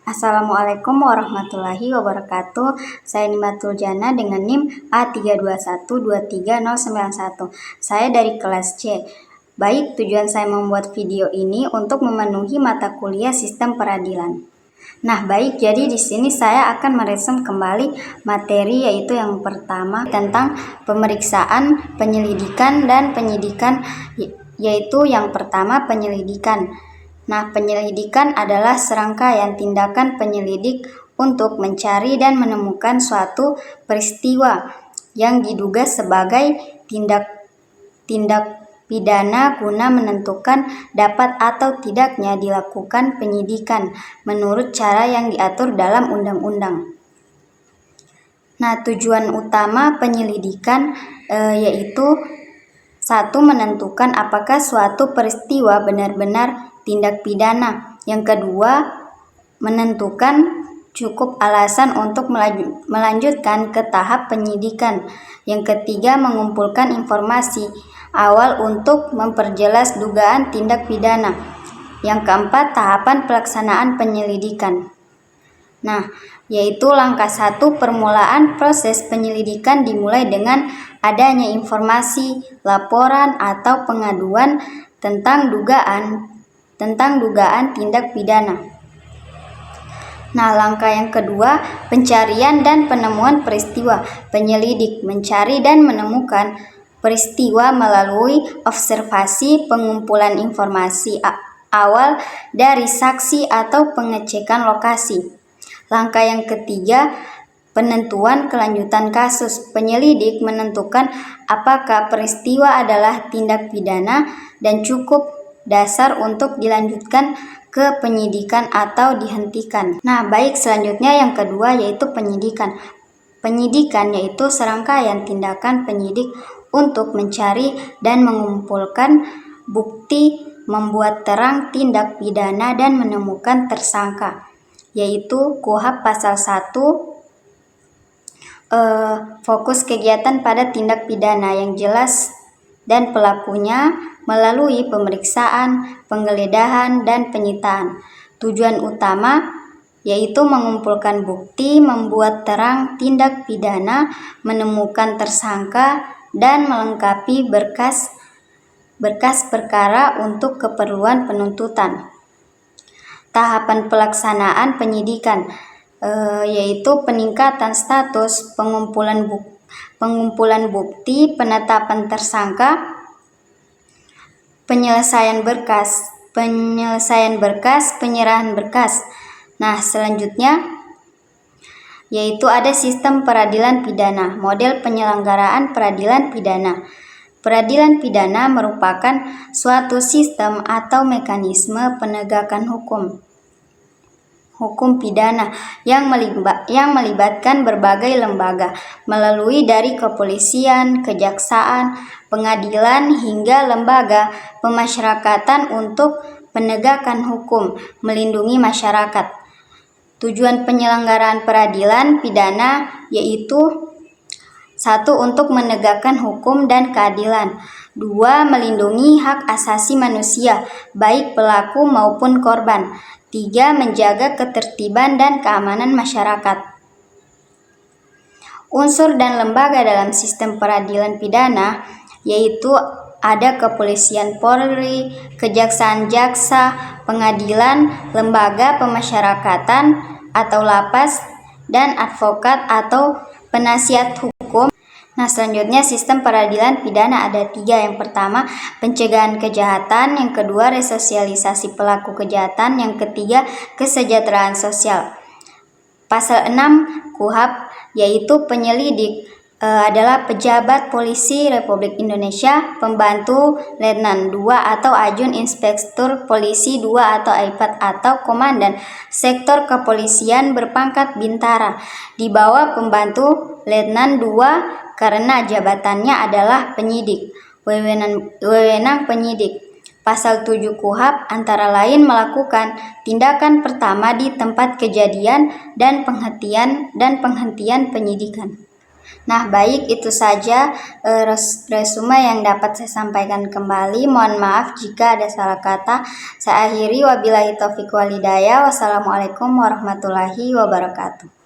Assalamualaikum warahmatullahi wabarakatuh. Saya Nimatul Jana dengan NIM A321239091. Saya dari kelas C. Baik, tujuan saya membuat video ini untuk memenuhi mata kuliah sistem peradilan. Nah, baik, jadi di sini saya akan meresum kembali materi, yaitu yang pertama tentang pemeriksaan, penyelidikan, dan penyidikan, yaitu yang pertama penyelidikan. Nah, penyelidikan adalah serangkaian tindakan penyelidik untuk mencari dan menemukan suatu peristiwa yang diduga sebagai tindak pidana guna menentukan dapat atau tidaknya dilakukan penyidikan menurut cara yang diatur dalam undang-undang. Nah, tujuan utama penyelidikan yaitu satu, menentukan apakah suatu peristiwa benar-benar tindak pidana. Yang kedua, menentukan cukup alasan untuk melanjutkan ke tahap penyidikan. Yang ketiga, mengumpulkan informasi awal untuk memperjelas dugaan tindak pidana. Yang keempat, tahapan pelaksanaan penyelidikan. Nah, yaitu langkah 1, permulaan proses penyelidikan dimulai dengan adanya informasi, laporan, atau pengaduan tentang dugaan tindak pidana. Nah, langkah yang kedua, pencarian dan penemuan peristiwa. Penyelidik mencari dan menemukan peristiwa melalui observasi, pengumpulan informasi awal dari saksi, atau pengecekan lokasi. Langkah yang ketiga, penentuan kelanjutan kasus. Penyelidik menentukan apakah peristiwa adalah tindak pidana dan cukup dasar untuk dilanjutkan ke penyidikan atau dihentikan. Nah, baik, selanjutnya yang kedua yaitu penyidikan. Penyidikan yaitu serangkaian tindakan penyidik untuk mencari dan mengumpulkan bukti, membuat terang tindak pidana, dan menemukan tersangka, yaitu KUHP pasal 1, fokus kegiatan pada tindak pidana yang jelas dan pelakunya melalui pemeriksaan, penggeledahan, dan penyitaan. Tujuan utama yaitu mengumpulkan bukti, membuat terang tindak pidana, menemukan tersangka, dan melengkapi berkas perkara untuk keperluan penuntutan. Tahapan pelaksanaan penyidikan yaitu peningkatan status, pengumpulan bukti, penetapan tersangka, penyelesaian berkas, penyerahan berkas. Nah, selanjutnya yaitu ada sistem peradilan pidana, model penyelenggaraan peradilan pidana. Peradilan pidana merupakan suatu sistem atau mekanisme penegakan hukum pidana yang melibatkan berbagai lembaga, melalui dari kepolisian, kejaksaan, pengadilan, hingga lembaga pemasyarakatan untuk penegakan hukum, melindungi masyarakat. Tujuan penyelenggaraan peradilan pidana yaitu 1. Untuk menegakkan hukum dan keadilan. 2. Melindungi hak asasi manusia, baik pelaku maupun korban. 3. Menjaga ketertiban dan keamanan masyarakat. Unsur dan lembaga dalam sistem peradilan pidana yaitu ada kepolisian Polri, kejaksaan jaksa, pengadilan, lembaga pemasyarakatan atau lapas, dan advokat atau penasihat hukum. Nah, selanjutnya sistem peradilan pidana ada 3. Yang pertama, pencegahan kejahatan. Yang kedua, resosialisasi pelaku kejahatan. Yang ketiga, kesejahteraan sosial. Pasal 6 KUHP yaitu penyelidik adalah pejabat polisi Republik Indonesia, pembantu letnan 2 atau ajun inspektur polisi 2 atau AIPAT, atau komandan sektor kepolisian berpangkat bintara di bawah pembantu letnan 2 karena jabatannya adalah penyidik. Wewenang penyidik. Pasal 7 KUHP antara lain melakukan tindakan pertama di tempat kejadian dan penghentian penyidikan. Nah, baik itu saja resume yang dapat saya sampaikan kembali. Mohon maaf jika ada salah kata. Saya akhiri, wabillahi taufiq wal hidayah. Wassalamualaikum warahmatullahi wabarakatuh.